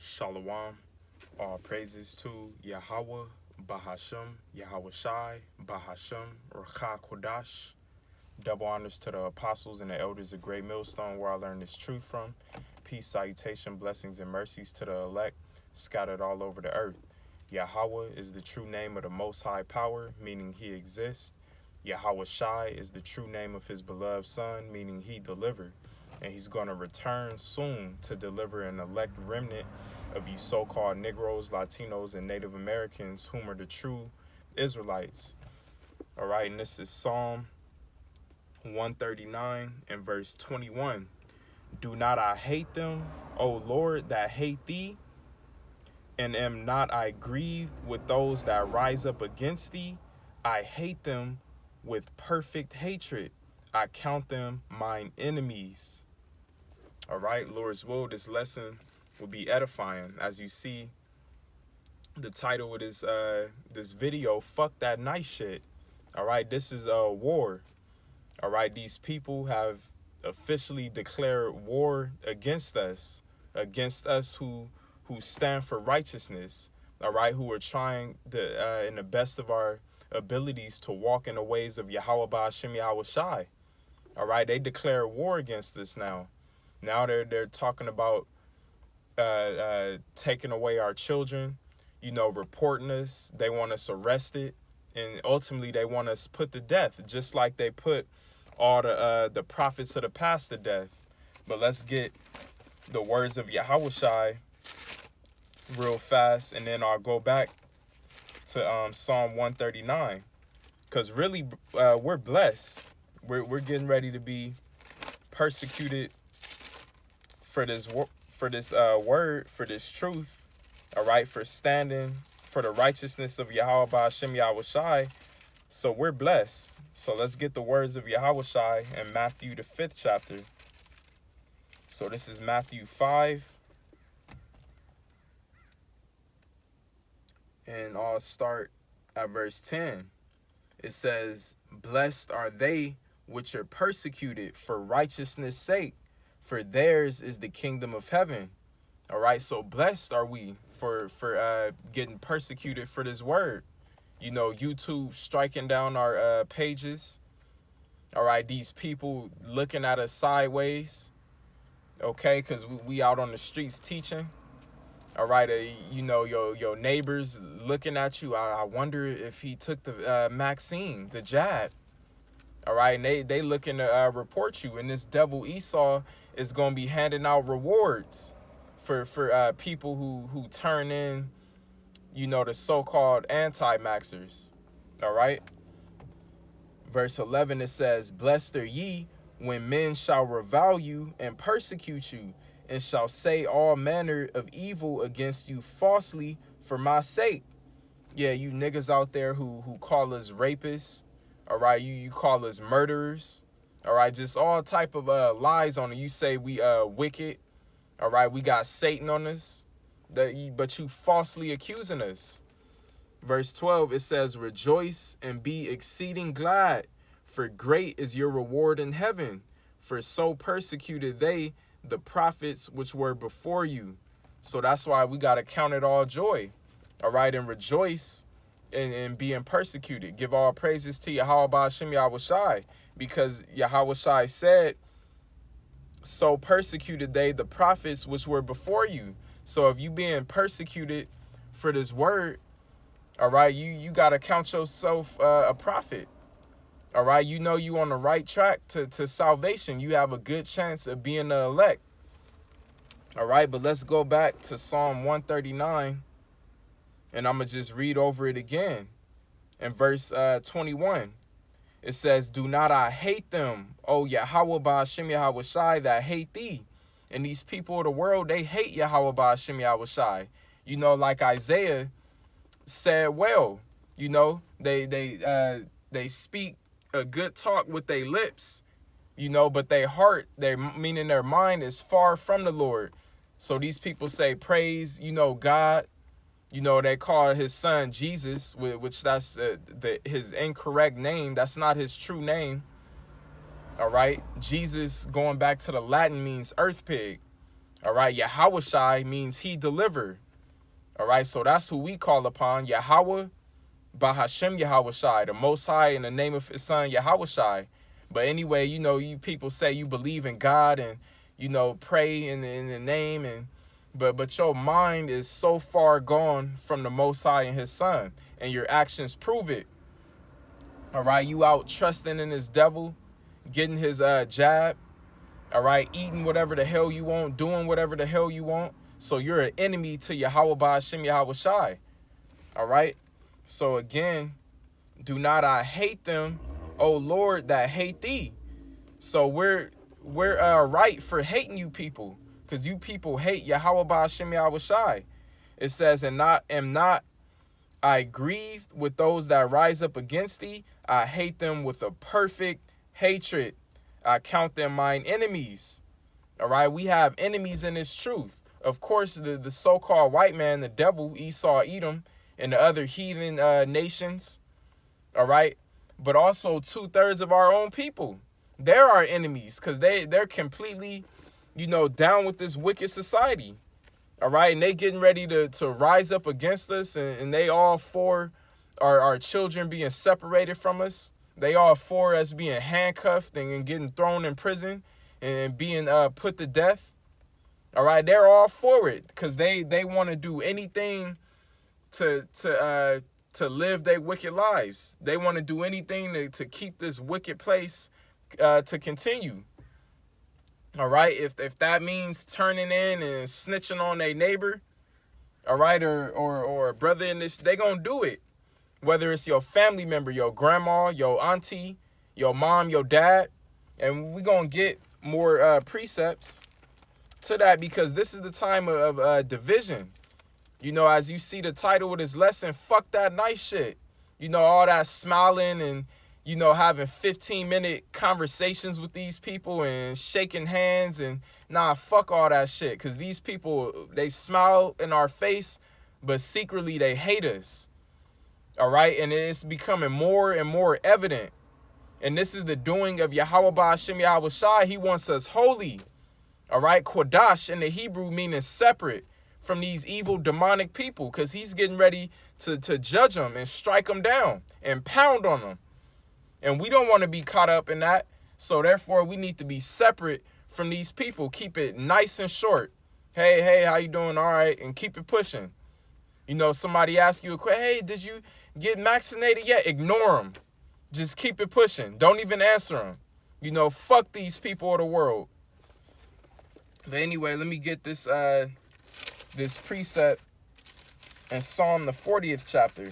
Shalom. All praises to Yahweh, Bahashem, Yahweh Shai, Bahashem, Rakha Kodash. Double honors to the apostles and the elders of Great Millstone, where I learned this truth from. Peace, salutation, blessings, and mercies to the elect scattered all over the earth. Yahweh is the true name of the Most High Power, meaning He exists. Yahweh Shai is the true name of His beloved Son, meaning He delivered. And He's going to return soon to deliver an elect remnant of you so-called Negroes, Latinos, and Native Americans, whom are the true Israelites. All right, and this is Psalm 139 and verse 21. Do not I hate them, O Lord, that hate thee? And am not I grieved with those that rise up against thee? I hate them with perfect hatred. I count them mine enemies. All right, Lord's will, this lesson will be edifying. As you see, the title of this video, fuck that nice shit. All right, this is a war. All right, these people have officially declared war against us who stand for righteousness. All right, who are trying to, in the best of our abilities, to walk in the ways of Yahweh Ba'ashem Yahweh Shai. All right, they declare war against us now. Now they're talking about taking away our children, reporting us. They want us arrested, and ultimately they want us put to death, just like they put all the prophets of the past to death. But let's get the words of Yahweh Shai real fast, and then I'll go back to Psalm 139, because really we're blessed. We're getting ready to be persecuted for this word, for this truth, all right, for standing for the righteousness of Yahweh Ba'ashem Yahweh Shai. So we're blessed. So let's get the words of Yahweh Shai in Matthew, the 5th chapter. So this is Matthew 5. And I'll start at verse 10. It says, blessed are they which are persecuted for righteousness' sake, for theirs is the kingdom of heaven. All right, so blessed are we for getting persecuted for this word. YouTube striking down our pages. All right, these people looking at us sideways. Okay, because we out on the streets teaching. All right, your neighbors looking at you. I wonder if he took the vaccine, the jab. All right, and they looking to report you. And this devil Esau is going to be handing out rewards for people who turn in, the so-called anti-maxers. All right. Verse 11, it says, blessed are ye when men shall revile you and persecute you, and shall say all manner of evil against you falsely for my sake. Yeah, you niggas out there who call us rapists. All right, you call us murderers. All right, just all type of lies on it. You say we wicked. All right, we got Satan on us. But you falsely accusing us. Verse 12, it says, rejoice and be exceeding glad, for great is your reward in heaven. For so persecuted they the prophets which were before you. So that's why we got to count it all joy. All right, and rejoice in being persecuted. Give all praises to Yahweh Ba'ashem Yahweh Shai, because Yahweh Shai said, so persecuted they the prophets which were before you. So if you being persecuted for this word, all right, you got to count yourself a prophet. All right, you on the right track to salvation. You have a good chance of being the elect. All right, but let's go back to Psalm 139, and I'm going to just read over it again. In verse 21, it says, do not I hate them, O Yahweh Ba'ashem Yahweh Shai, that hate thee. And these people of the world, they hate Yahweh Ba'ashem Yahweh Shai. Like Isaiah said, well, they speak a good talk with their lips, but their heart, meaning their mind, is far from the Lord. So these people say praise, God. They call his son Jesus, which that's his incorrect name. That's not his true name. All right. Jesus, going back to the Latin, means earth pig. All right, Yahawashi means he delivered. All right, so that's who we call upon, Yahweh, Bahashem Yahawashi, the Most High, in the name of his son Yahawashi. But anyway, you people say you believe in God and, pray in the name, and but your mind is so far gone from the Most High and his son, and your actions prove it. All right, you out trusting in this devil, getting his jab. All right, eating whatever the hell you want, doing whatever the hell you want. So you're an enemy to Yahweh Ba'ashem Yahawashi. All right. So again, do not I hate them, O Lord, that hate thee. So we're right for hating you people, because you people hate Yahweh Ba'ashem Yahawashi. It says, am not I grieved with those that rise up against thee. I hate them with a perfect hatred. I count them mine enemies. All right, we have enemies in this truth. Of course, the so-called white man, the devil, Esau, Edom, and the other heathen nations. All right, but also 2/3 of our own people. They're our enemies, because they're completely, down with this wicked society. All right, and they getting ready to rise up against us, and they all for our children being separated from us. They all for us being handcuffed and getting thrown in prison and being put to death. All right, they're all for it, because they want to do anything to live their wicked lives. They want to do anything to keep this wicked place to continue. All right, if that means turning in and snitching on their neighbor, all right, or a brother in this, they gonna do it. Whether it's your family member, your grandma, your auntie, your mom, your dad. And we're going to get more precepts to that, because this is the time of division. As you see the title of this lesson, fuck that nice shit. All that smiling and, having 15-minute conversations with these people and shaking hands, and fuck all that shit. Because these people, they smile in our face, but secretly they hate us. All right, and it's becoming more and more evident. And this is the doing of Yahweh Ba'ashem Yahawashi. He wants us holy. All right, Kodash in the Hebrew meaning separate from these evil demonic people, because he's getting ready to judge them and strike them down and pound on them. And we don't want to be caught up in that. So therefore, we need to be separate from these people. Keep it nice and short. Hey, how you doing? All right, and keep it pushing. Somebody asks you a question, hey, did you get vaccinated yet? Ignore them. Just keep it pushing. Don't even answer them. Fuck these people of the world. But anyway, let me get this precept in Psalm the 40th chapter.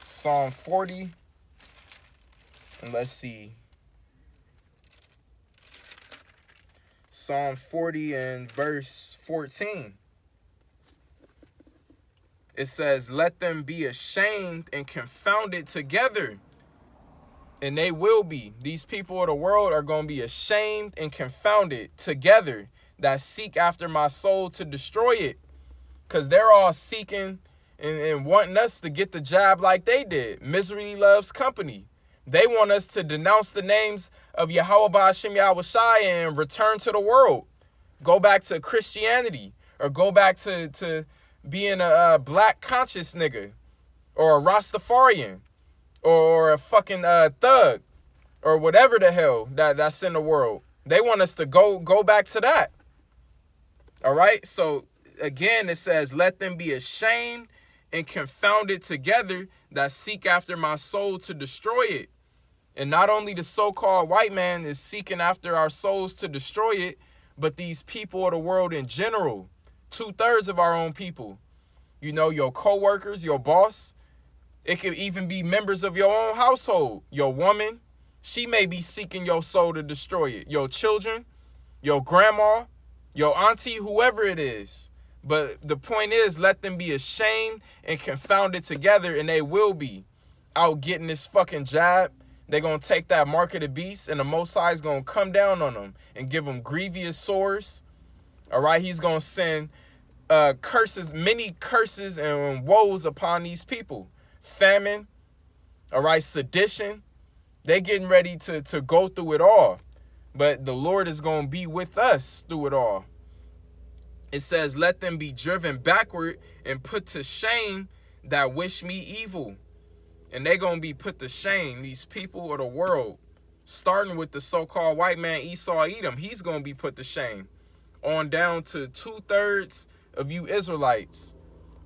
Psalm 40. And let's see. Psalm 40 and verse 14. It says, let them be ashamed and confounded together. And they will be. These people of the world are going to be ashamed and confounded together that seek after my soul to destroy it. Because they're all seeking and wanting us to get the jab like they did. Misery loves company. They want us to denounce the names of Yahweh Ba'ashem Yahawashi and return to the world. Go back to Christianity, or go back to being a black conscious nigga, or a Rastafarian, or a fucking thug, or whatever the hell that's in the world. They want us to go back to that. All right. So again, it says, let them be ashamed and confounded together that seek after my soul to destroy it. And not only the so-called white man is seeking after our souls to destroy it, but these people of the world in general, 2/3 of our own people, your co-workers, your boss. It could even be members of your own household. Your woman, she may be seeking your soul to destroy it. Your children, your grandma, your auntie, whoever it is. But the point is, let them be ashamed and confounded together, and they will be out getting this fucking jab. They're going to take that mark of the beast, and the Most High is going to come down on them and give them grievous sores. All right, he's going to send curses, many curses and woes upon these people. Famine, all right, sedition. They getting ready to go through it all. But the Lord is going to be with us through it all. It says, let them be driven backward and put to shame that wish me evil. And they're going to be put to shame, these people of the world. Starting with the so-called white man Esau Edom. He's going to be put to shame. On down to 2/3 of you Israelites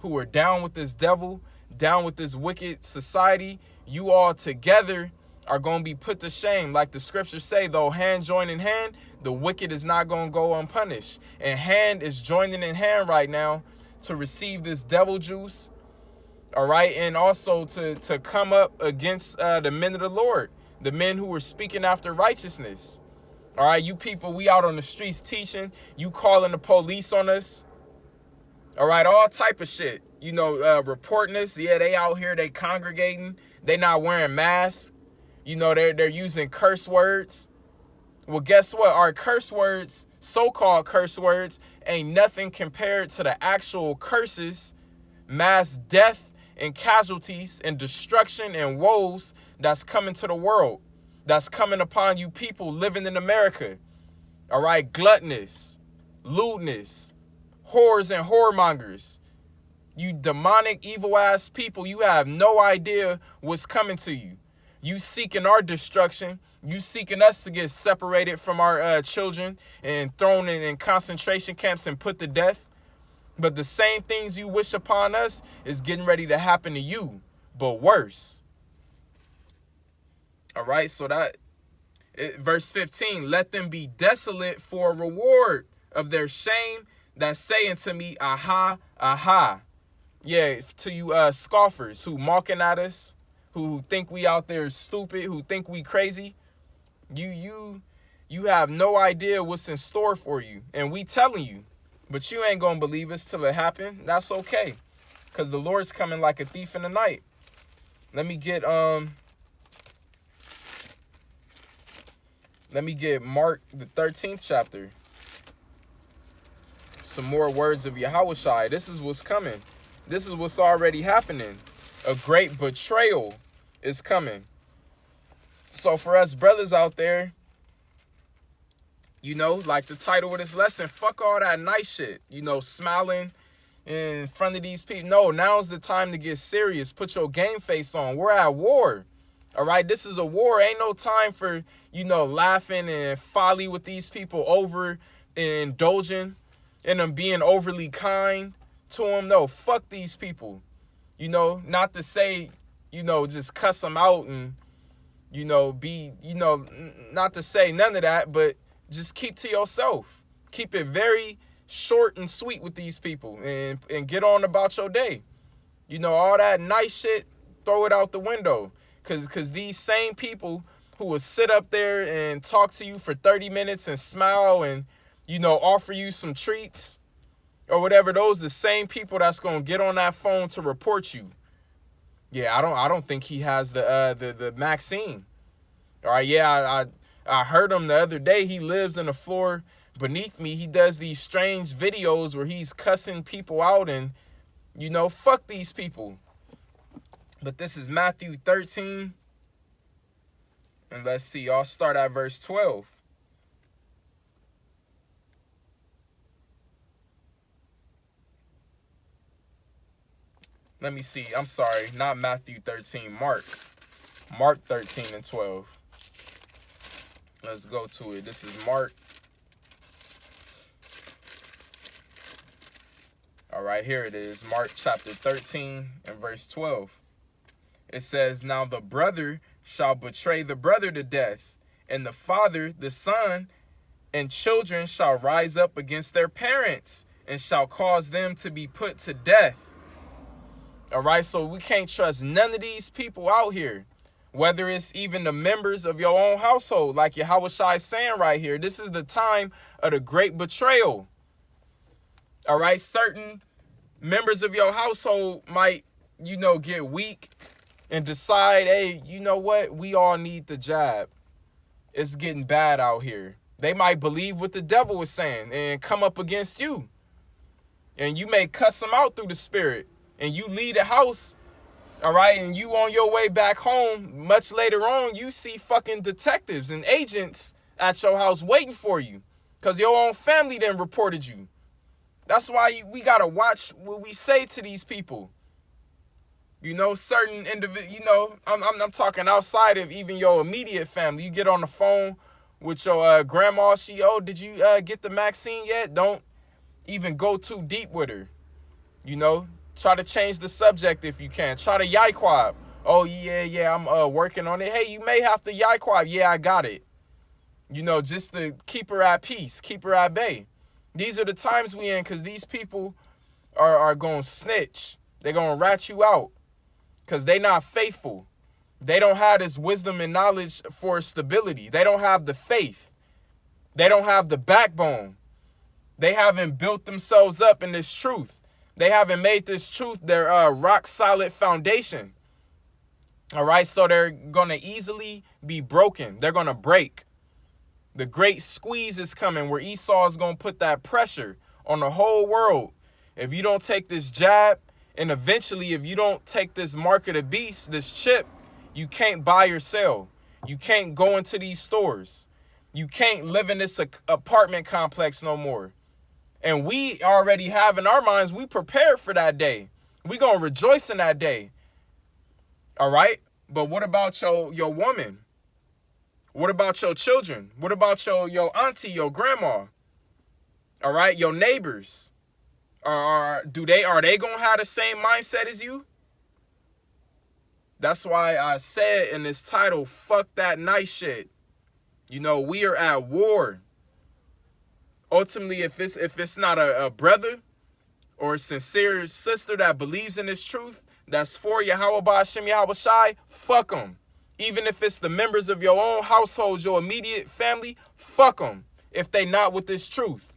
who are down with this devil, down with this wicked society. You all together are going to be put to shame. Like the scriptures say, though hand join in hand, the wicked is not going to go unpunished. And hand is joining in hand right now to receive this devil juice. All right. And also to come up against the men of the Lord, the men who were speaking after righteousness. All right. You people, we out on the streets teaching, you calling the police on us. All right. All type of shit, you know, reporting us. Yeah, they out here, they congregating. They not wearing masks. You know, they're using curse words. Well, guess what? Our curse words, so-called curse words, ain't nothing compared to the actual curses, mass death and casualties and destruction and woes that's coming to the world, that's coming upon you people living in America. All right, gluttonous, lewdness, whores and whoremongers. You demonic, evil-ass people, you have no idea what's coming to you. You seeking our destruction. You seeking us to get separated from our children and thrown in concentration camps and put to death. But the same things you wish upon us is getting ready to happen to you, but worse. All right, so verse 15, let them be desolate for a reward of their shame that say unto me, aha, aha. Yeah, to you scoffers who mocking at us, who think we out there stupid, who think we crazy. You have no idea what's in store for you. And we telling you. But you ain't going to believe us till it happen. That's okay. Because the Lord's coming like a thief in the night. Let me get Mark the 13th chapter. Some more words of Yahushua. This is what's coming. This is what's already happening. A great betrayal is coming. So for us brothers out there, you know, like the title of this lesson, fuck all that nice shit, you know, smiling in front of these people. No, now's the time to get serious. Put your game face on. We're at war. All right, this is a war. Ain't no time for, you know, laughing and folly with these people, over and indulging in them, being overly kind to them. No, fuck these people. You know, not to say, you know, just cuss them out and, you know, be, you know, not to say none of that, but just keep to yourself. Keep it very short and sweet with these people and get on about your day. You know, all that nice shit, throw it out the window. Because these same people who will sit up there and talk to you for 30 minutes and smile and, you know, offer you some treats or whatever, those the same people that's going to get on that phone to report you. Yeah, I don't think he has the Maxine. All right, yeah, I heard him the other day. He lives in the floor beneath me. He does these strange videos where he's cussing people out and, you know, fuck these people. But this is Matthew 13. And let's see, I'll start at verse 12. Let me see. I'm sorry, not Matthew 13, Mark. Mark 13 and 12. Let's go to it. This is Mark. All right, here it is. Mark chapter 13 and verse 12. It says, now the brother shall betray the brother to death, and the father the son, and children shall rise up against their parents and shall cause them to be put to death. All right, so we can't trust none of these people out here, whether it's even the members of your own household, like Yahushua is saying right here. This is the time of the great betrayal. All right, certain members of your household might, you know, get weak and decide, hey, you know what? We all need the jab. It's getting bad out here. They might believe what the devil is saying and come up against you. And you may cuss them out through the spirit. And you leave the house, all right, and you on your way back home, much later on, you see fucking detectives and agents at your house waiting for you because your own family then reported you. That's why we got to watch what we say to these people. You know, certain individuals, you know, I'm talking outside of even your immediate family. You get on the phone with your grandma, did you get the vaccine yet? Don't even go too deep with her. You know, try to change the subject if you can. Try to yiquab. Oh, yeah, I'm working on it. Hey, you may have to yiquab. Yeah, I got it. You know, just to keep her at peace, keep her at bay. These are the times we in because these people are going to snitch. They're going to rat you out because they not faithful. They don't have this wisdom and knowledge for stability. They don't have the faith. They don't have the backbone. They haven't built themselves up in this truth. They haven't made this truth their rock solid foundation. All right, so they're going to easily be broken. They're going to break. The great squeeze is coming where Esau is going to put that pressure on the whole world. If you don't take this jab, and eventually if you don't take this mark of the beast, this chip, you can't buy or sell. You can't go into these stores. You can't live in this apartment complex no more. And we already have in our minds, we prepared for that day. We going to rejoice in that day. All right? But what about your woman? What about your children? What about your auntie, your grandma? All right? Your neighbors. Are they going to have the same mindset as you? That's why I said in this title, fuck that nice shit. You know, we are at war. Ultimately, if it's not a brother or a sincere sister that believes in this truth, that's for Yahweh Ba'ashem Yahweh Shai, fuck them. Even if it's the members of your own household, your immediate family, fuck them if they not with this truth.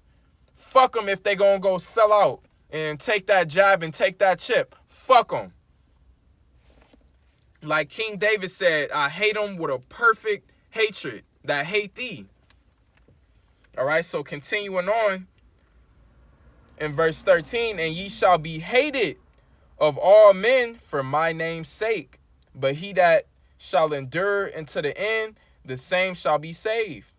Fuck them if they gonna go sell out and take that jab and take that chip. Fuck them. Like King David said, I hate them with a perfect hatred that hate thee. All right, so continuing on in verse 13, and ye shall be hated of all men for my name's sake, but he that shall endure unto the end, the same shall be saved.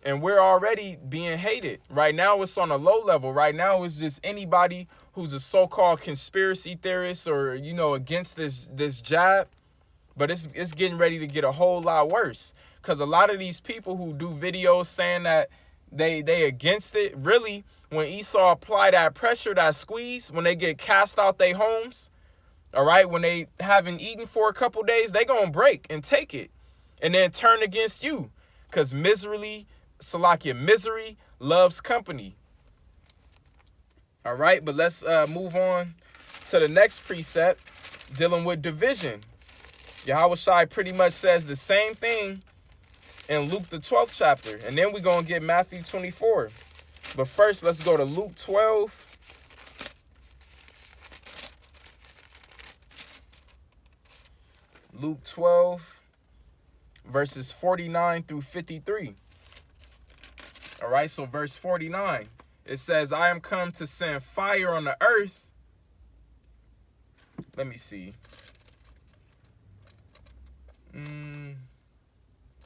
And we're already being hated. Right now it's on a low level. Right now it's just anybody who's a so-called conspiracy theorist or, you know, against this jab. But it's getting ready to get a whole lot worse. Because a lot of these people who do videos saying that they against it, really, when Esau apply that pressure, that squeeze, when they get cast out their homes, all right, when they haven't eaten for a couple days, they gonna break and take it and then turn against you. Because misery loves company. All right, but let's move on to the next precept dealing with division. Yahweh Shai pretty much says the same thing in Luke the 12th chapter. And then we're going to get Matthew 24. But first, let's go to Luke 12. Luke 12, verses 49 through 53. All right, so verse 49, it says, I am come to send fire on the earth. Let me see.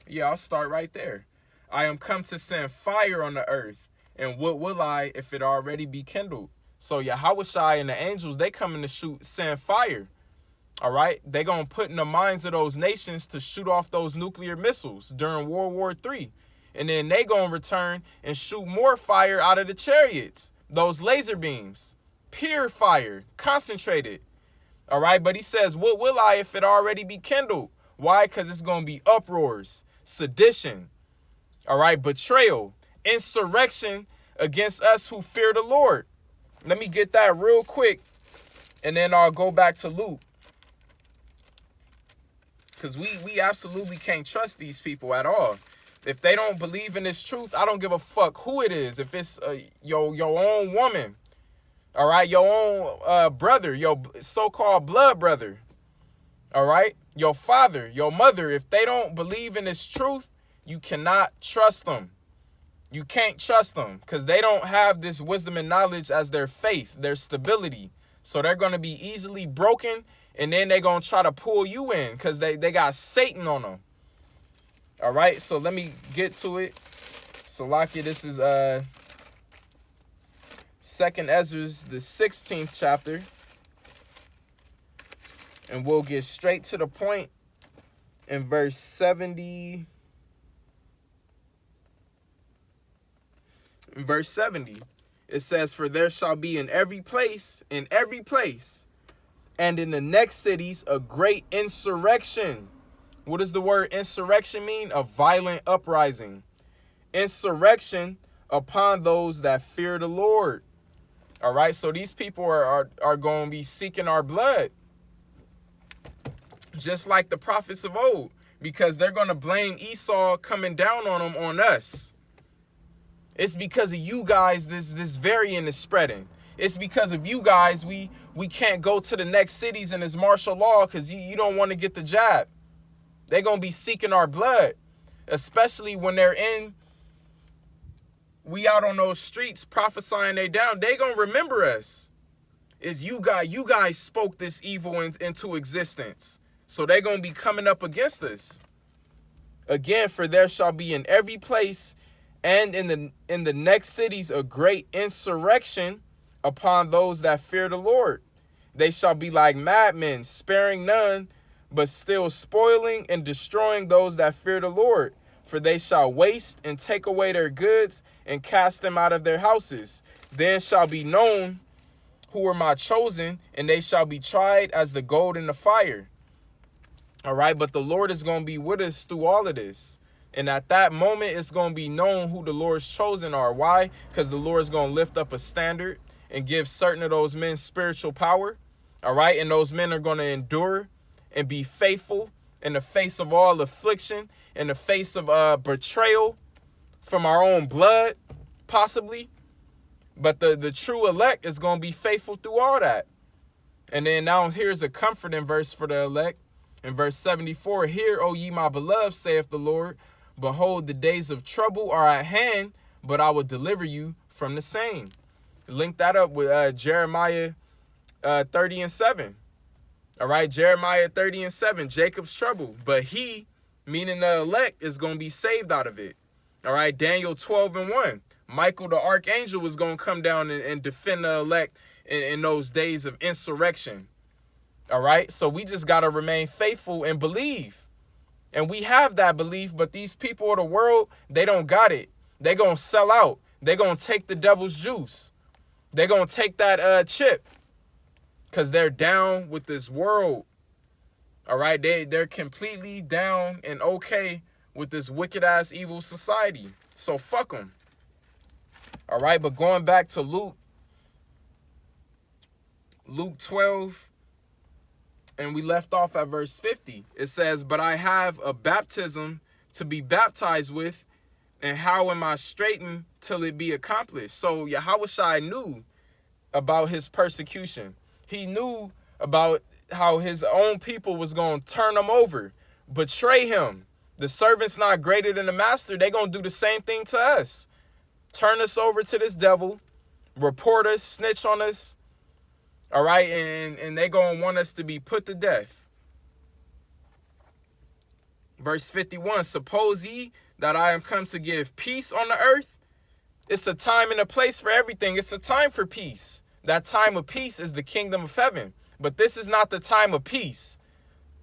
Yeah, I'll start right there. I am come to send fire on the earth. And what will I if it already be kindled? So Yahweh Shai and the angels, they coming to send fire. All right. They going to put in the minds of those nations to shoot off those nuclear missiles during World War III. And then they going to return and shoot more fire out of the chariots. Those laser beams. Pure fire. Concentrated. All right. But he says, what will I if it already be kindled? Why? Because it's going to be uproars, sedition, all right, betrayal, insurrection against us who fear the Lord. Let me get that real quick, and then I'll go back to Luke. Because we absolutely can't trust these people at all. If they don't believe in this truth, I don't give a fuck who it is. If it's your own woman, all right, your own brother, your so-called blood brother, all right, your father, your mother, if they don't believe in this truth, you cannot trust them. You can't trust them because they don't have this wisdom and knowledge as their faith, their stability. So they're going to be easily broken, and then they're going to try to pull you in because they got Satan on them. All right, so let me get to it. Salakia, this is 2nd Ezra, the 16th chapter. And we'll get straight to the point in verse 70. In verse 70, it says, "For there shall be in every place, and in the next cities, a great insurrection." What does the word insurrection mean? A violent uprising. Insurrection upon those that fear the Lord. All right, so these people are going to be seeking our blood, just like the prophets of old, because they're going to blame Esau coming down on them on us. It's because of you guys this variant is spreading. It's because of you guys we can't go to the next cities in this martial law because you don't want to get the jab. They're going to be seeking our blood, especially when we out on those streets prophesying they down. They going to remember us. Is you guys spoke this evil into existence. So they're going to be coming up against us. Again, for there shall be in every place and in the next cities a great insurrection upon those that fear the Lord. They shall be like madmen, sparing none, but still spoiling and destroying those that fear the Lord. For they shall waste and take away their goods and cast them out of their houses. Then shall be known who are my chosen, and they shall be tried as the gold in the fire. All right, but the Lord is going to be with us through all of this. And at that moment, it's going to be known who the Lord's chosen are. Why? Because the Lord's going to lift up a standard and give certain of those men spiritual power. All right, and those men are going to endure and be faithful in the face of all affliction, in the face of betrayal from our own blood, possibly. But the true elect is going to be faithful through all that. And then now here's a comforting verse for the elect. In verse 74, "Hear, O ye my beloved, saith the Lord, behold, the days of trouble are at hand, but I will deliver you from the same." Link that up with Jeremiah 30:7. All right, Jeremiah 30:7, Jacob's trouble. But he, meaning the elect, is going to be saved out of it. All right, Daniel 12:1. Michael the archangel was going to come down and defend the elect in those days of insurrection. All right, so we just got to remain faithful and believe. And we have that belief, but these people of the world, they don't got it. They're going to sell out. They're going to take the devil's juice. They're going to take that chip because they're down with this world. All right, they're completely down and okay with this wicked-ass evil society. So fuck them. All right, but going back to Luke 12, and we left off at verse 50. It says, "But I have a baptism to be baptized with, and how am I straitened till it be accomplished?" So Yahushua knew about his persecution. He knew about how his own people was going to turn him over, betray him. The servant's not greater than the master. They're going to do the same thing to us. Turn us over to this devil, report us, snitch on us. All right, and they're going to want us to be put to death. Verse 51, "Suppose ye that I am come to give peace on the earth?" It's a time and a place for everything. It's a time for peace. That time of peace is the kingdom of heaven. But this is not the time of peace.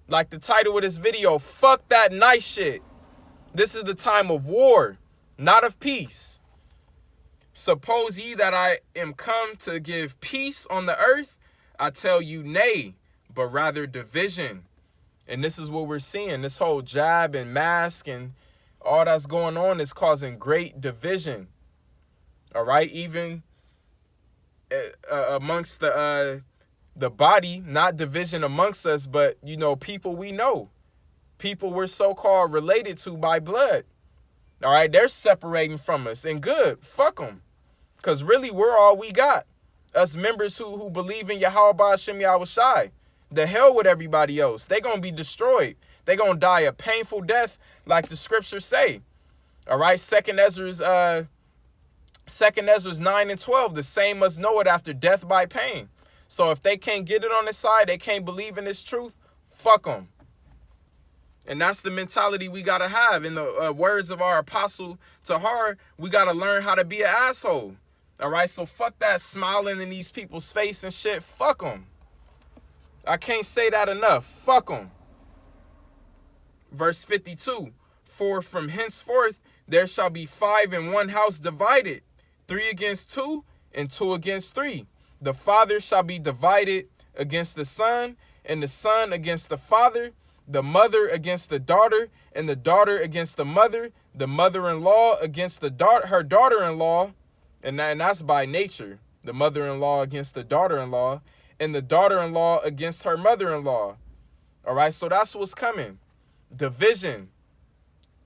Like the title of this video, fuck that nice shit. This is the time of war, not of peace. "Suppose ye that I am come to give peace on the earth? I tell you, nay, but rather division." And this is what we're seeing. This whole jab and mask and all that's going on is causing great division. All right, even amongst the body, not division amongst us, but, you know, people we know. People we're so-called related to by blood. All right, they're separating from us. And good, fuck them. Because really, we're all we got. Us members who believe in Yahweh Ba'ashem Yahushai. The hell with everybody else. They're going to be destroyed. They're going to die a painful death like the scriptures say. All right, 2nd Ezra's 9 and 12. "The same must know it after death by pain." So if they can't get it on this side, they can't believe in this truth, fuck them. And that's the mentality we got to have. In the words of our apostle Tahar, we got to learn how to be an asshole. All right, so fuck that smiling in these people's face and shit. Fuck them. I can't say that enough. Fuck them. Verse 52, for from henceforth there shall be 5 in one house divided, 3 against 2, and 2 against 3. The father shall be divided against the son, and the son against the father, the mother against the daughter, and the daughter against the mother-in-law against her daughter-in-law, and that's by nature. The mother-in-law against the daughter-in-law, and the daughter-in-law against her mother-in-law. All right, so that's what's coming. Division.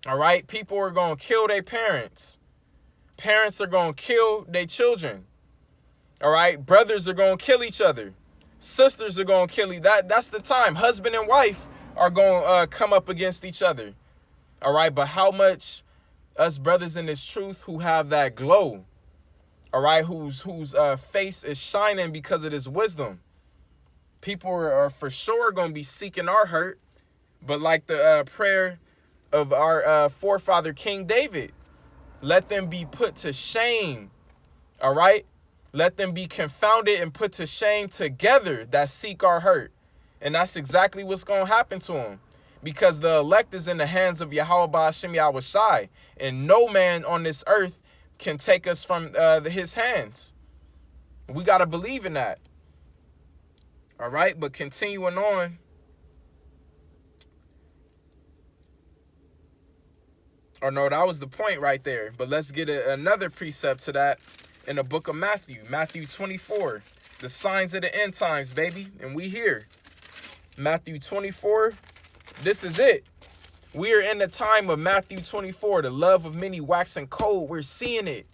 All right, people are going to kill their parents. Parents are going to kill their children. All right, brothers are going to kill each other. Sisters are going to kill each other. That's the time. Husband and wife are going to come up against each other. All right, but how much us brothers in this truth who have that glow, all right, whose face is shining because of this wisdom. People are for sure going to be seeking our hurt. But like the prayer of our forefather, King David, let them be put to shame, all right? Let them be confounded and put to shame together that seek our hurt. And that's exactly what's going to happen to them. Because the elect is in the hands of Yahweh Ba'ashem Yahushai. And no man on this earth can take us from his hands. We got to believe in that. All right, but continuing on. Or no, that was the point right there. But let's get another precept to that in the book of Matthew. Matthew 24. The signs of the end times, baby. And we here. Matthew 24. This is it. We are in the time of Matthew 24. The love of many waxing cold. We're seeing it.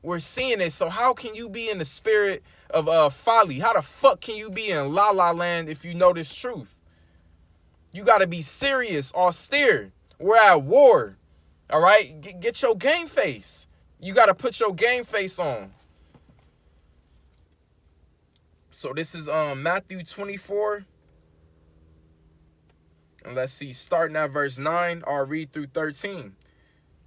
We're seeing it. So how can you be in the spirit of folly? How the fuck can you be in La La Land if you know this truth? You got to be serious, austere. We're at war. All right? Get your game face. You got to put your game face on. So this is Matthew 24. And let's see, starting at verse 9, I'll read through 13.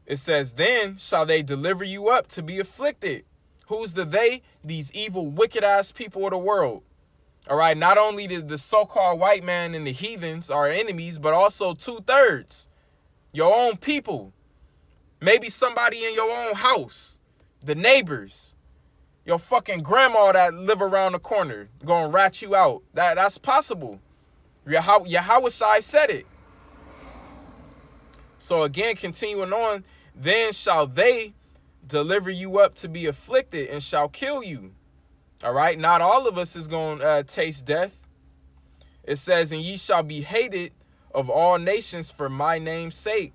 It says, then shall they deliver you up to be afflicted. Who's the they? These evil, wicked-ass people of the world. All right, not only the so-called white man and the heathens are enemies, but also 2/3. Your own people. Maybe somebody in your own house. The neighbors. Your fucking grandma that live around the corner gonna rat you out. That's possible. Yahushai said it. So again, continuing on, then shall they deliver you up to be afflicted and shall kill you. All right, not all of us is going to taste death. It says, and ye shall be hated of all nations for my name's sake.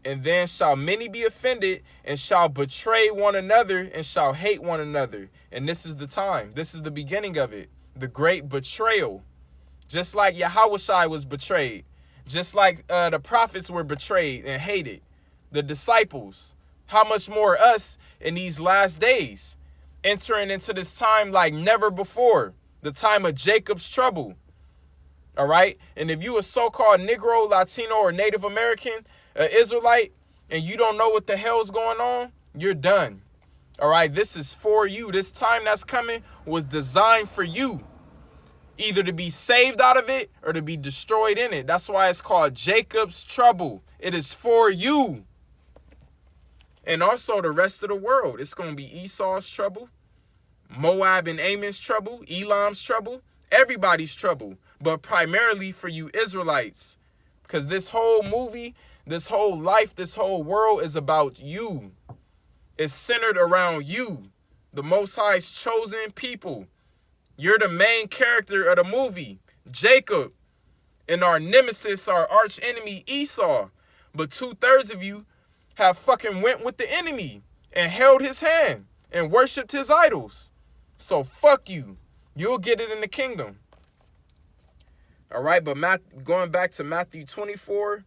And then shall many be offended and shall betray one another and shall hate one another. And this is the time. This is the beginning of it. The great betrayal. Just like Yahushai was betrayed. Just like the prophets were betrayed and hated. The disciples. How much more us in these last days? Entering into this time like never before. The time of Jacob's trouble. All right? And if you a so-called Negro, Latino, or Native American, Israelite, and you don't know what the hell's going on, you're done. All right? This is for you. This time that's coming was designed for you. Either to be saved out of it or to be destroyed in it. That's why it's called Jacob's trouble. It is for you. And also the rest of the world. It's going to be Esau's trouble, Moab and Ammon's trouble, Elam's trouble, everybody's trouble. But primarily for you Israelites. Because this whole movie, this whole life, this whole world is about you. It's centered around you. The Most High's chosen people. You're the main character of the movie, Jacob, and our nemesis, our arch enemy, Esau. But 2/3 of you have fucking went with the enemy and held his hand and worshipped his idols. So fuck you. You'll get it in the kingdom. All right, but going back to Matthew 24,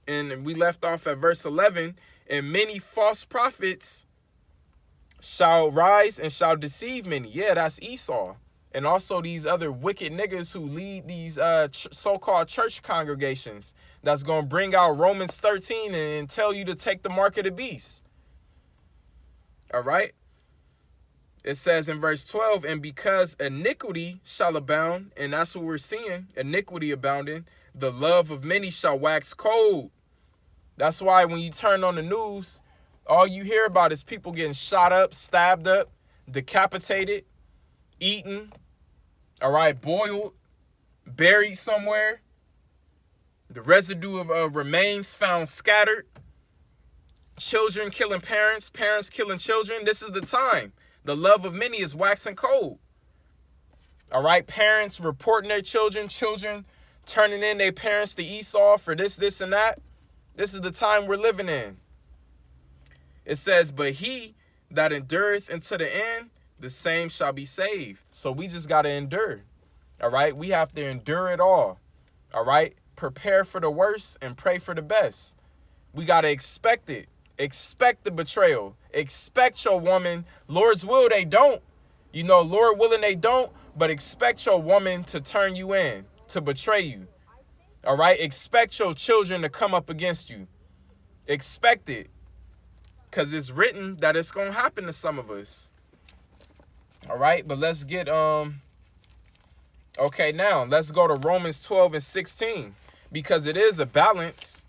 and we left off at verse 11, and many false prophets shall rise and shall deceive many. Yeah, that's Esau. And also these other wicked niggas who lead these so-called church congregations that's going to bring out Romans 13 and tell you to take the mark of the beast. All right? It says in verse 12, and because iniquity shall abound, and that's what we're seeing, iniquity abounding, the love of many shall wax cold. That's why when you turn on the news, all you hear about is people getting shot up, stabbed up, decapitated, eaten, all right, boiled, buried somewhere. The residue of remains found scattered. Children killing parents, parents killing children. This is the time. The love of many is waxing cold. All right, parents reporting their children, children turning in their parents to Esau for this, and that. This is the time we're living in. It says, but he that endureth unto the end, the same shall be saved. So we just got to endure. All right, we have to endure it all. All right, prepare for the worst and pray for the best. We got to expect it. Expect the betrayal. Expect your woman. Lord's will, they don't. You know, Lord willing, they don't. But expect your woman to turn you in, to betray you. All right? Expect your children to come up against you. Expect it. Because it's written that it's going to happen to some of us. All right? But let's get, okay, now, let's go to Romans 12 and 16. Because it is a balance,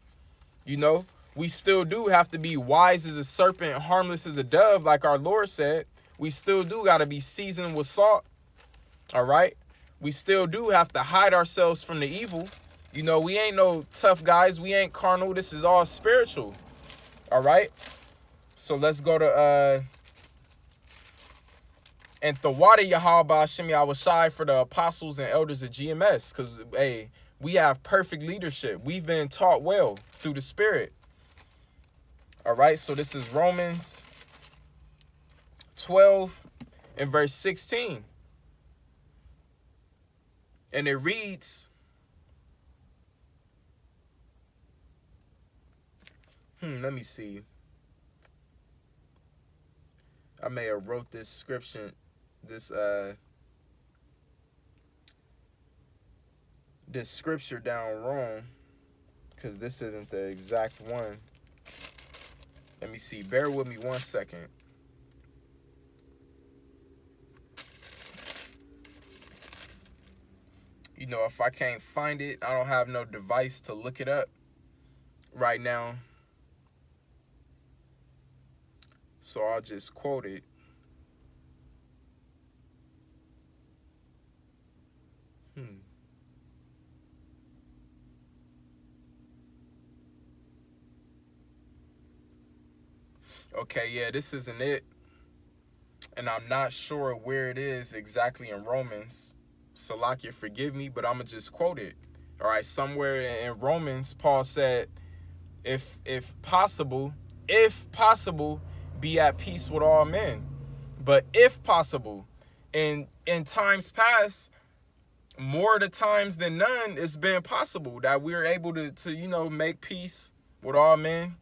you know. We still do have to be wise as a serpent, harmless as a dove, like our Lord said. We still do got to be seasoned with salt. All right. We still do have to hide ourselves from the evil. You know, we ain't no tough guys. We ain't carnal. This is all spiritual. All right. So let's go to and Thawada Yahweh Hashem Yahushai for the apostles and elders of GMS. Because, hey, we have perfect leadership. We've been taught well through the Spirit. All right, so this is Romans 12 and verse 16. And it reads, let me see. I may have wrote this scripture down wrong, because this isn't the exact one. Let me see. Bear with me 1 second. You know, if I can't find it, I don't have no device to look it up right now. So I'll just quote it. Okay, yeah, this isn't it. And I'm not sure where it is exactly in Romans. Salakia, forgive me, but I'm going to just quote it. All right, somewhere in Romans, Paul said, if possible, be at peace with all men. But if possible, in times past, more of the times than none, it's been possible that we're able to you know, make peace with all men.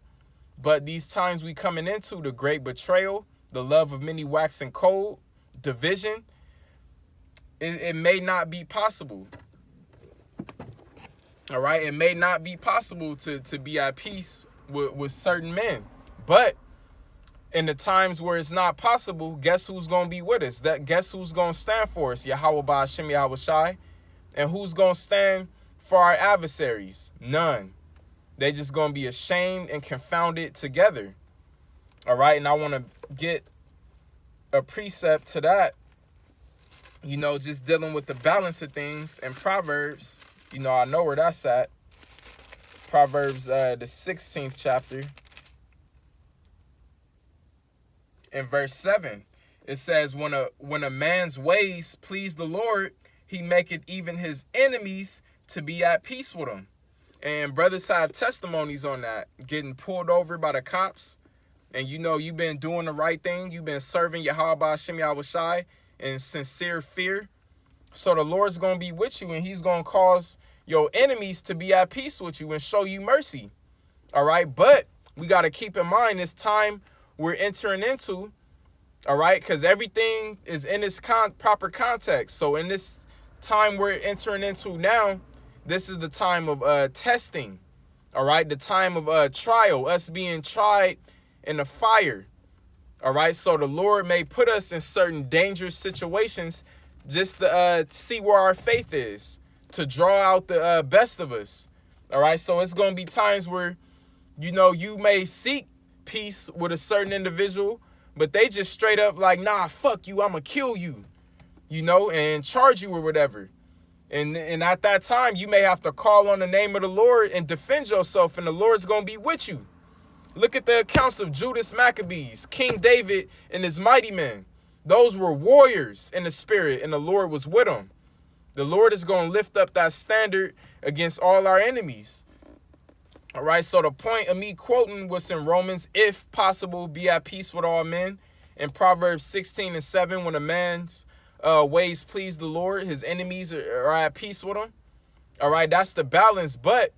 But these times we coming into, the great betrayal, the love of many waxing cold, division, it may not be possible. All right, it may not be possible to be at peace with certain men. But in the times where it's not possible, guess who's going to be with us? Guess who's going to stand for us? Yahweh Ba'ashem Yahushai. And who's going to stand for our adversaries? None. They just going to be ashamed and confounded together. All right, and I want to get a precept to that. You know, just dealing with the balance of things in Proverbs. You know, I know where that's at. Proverbs, the 16th chapter. In verse 7, it says, when a man's ways please the Lord, he maketh even his enemies to be at peace with him. And brothers have testimonies on that. Getting pulled over by the cops. And you know you've been doing the right thing. You've been serving Yahweh Hashem Yahushai in sincere fear. So the Lord's going to be with you, and he's going to cause your enemies to be at peace with you and show you mercy. All right? But we got to keep in mind this time we're entering into, All right, because everything is in its proper context. So in this time we're entering into now, this is the time of testing. All right, the time of trial, us being tried in the fire. All right, so the Lord may put us in certain dangerous situations just to see where our faith is, to draw out the best of us. All right, so it's going to be times where, you know, you may seek peace with a certain individual, but they just straight up like, nah, fuck you, I'm going to kill you, you know, and charge you or whatever. And at that time, you may have to call on the name of the Lord and defend yourself, and the Lord's going to be with you. Look at the accounts of Judas Maccabees, King David and his mighty men. Those were warriors in the spirit, and the Lord was with them. The Lord is going to lift up that standard against all our enemies. All right, so the point of me quoting was in Romans, if possible, be at peace with all men. In Proverbs 16:7, when a man's ways please the Lord, his enemies are at peace with him. All right, that's the balance. But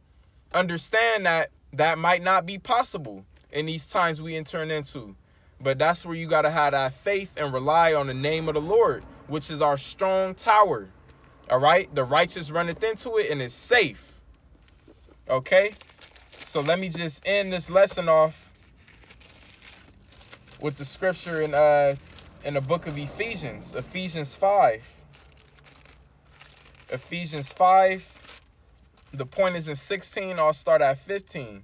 understand that that might not be possible in these times we enter into. But that's where you got to have that faith and rely on the name of the Lord, which is our strong tower. All right, the righteous runneth into it and is safe. Okay, so let me just end this lesson off with the scripture in the book of Ephesians, Ephesians 5. Ephesians 5, the point is in 16, I'll start at 15.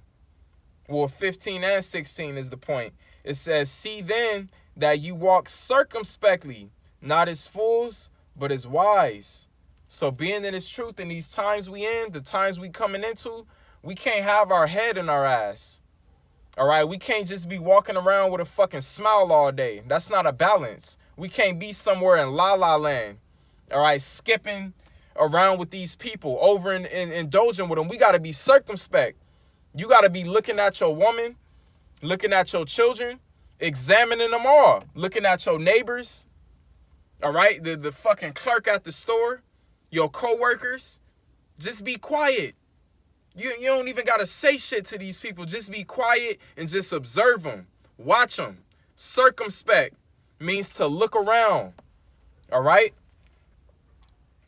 Well, 15 and 16 is the point. It says, see then that you walk circumspectly, not as fools, but as wise. So being in His truth in these times we in, the times we coming into, we can't have our head in our ass. All right, we can't just be walking around with a fucking smile all day. That's not a balance. We can't be somewhere in La La Land. All right, skipping around with these people, over and indulging with them. We got to be circumspect. You got to be looking at your woman, looking at your children, examining them all, looking at your neighbors. All right, the fucking clerk at the store, your coworkers. Just be quiet. You don't even got to say shit to these people. Just be quiet and just observe them. Watch them. Circumspect means to look around. All right?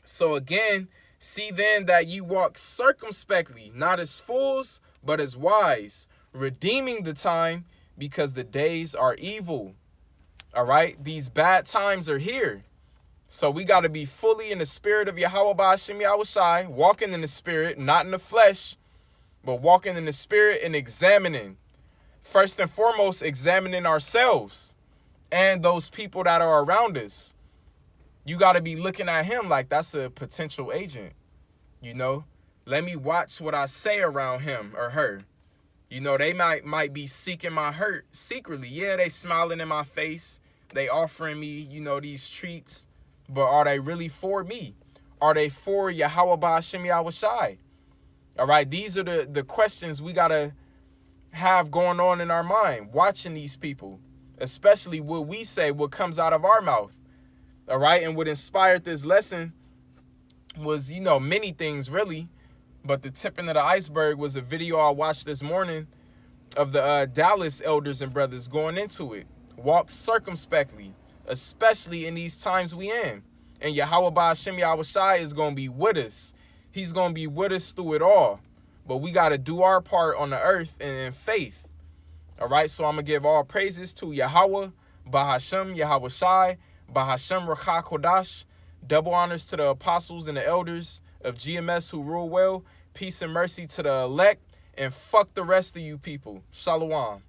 So again, see then that you walk circumspectly, not as fools, but as wise, redeeming the time because the days are evil. All right? These bad times are here. So we got to be fully in the spirit of Yahweh Ba'ashem Yahushai, walking in the spirit, not in the flesh, but walking in the spirit and examining. First and foremost, examining ourselves and those people that are around us. You got to be looking at him like that's a potential agent. You know, let me watch what I say around him or her. You know, they might be seeking my hurt secretly. Yeah, they smiling in my face. They offering me, you know, these treats. But are they really for me? Are they for Yahweh Ba'ashem Yahushai? All right, these are the questions we got to have going on in our mind, watching these people, especially what we say, what comes out of our mouth. All right, and what inspired this lesson was, you know, many things really, but the tipping of the iceberg was a video I watched this morning of the Dallas elders and brothers going into it. Walk circumspectly, especially in these times we in. And Yahweh Ba'ashem Yahushai is going to be with us. He's going to be with us through it all. But we got to do our part on the earth and in faith. All right, so I'm going to give all praises to Yahweh Ba'ashem Yahushai, Ba'ashem Rakha Kodash. Double honors to the apostles and the elders of GMS who rule well. Peace and mercy to the elect. And fuck the rest of you people. Shalom.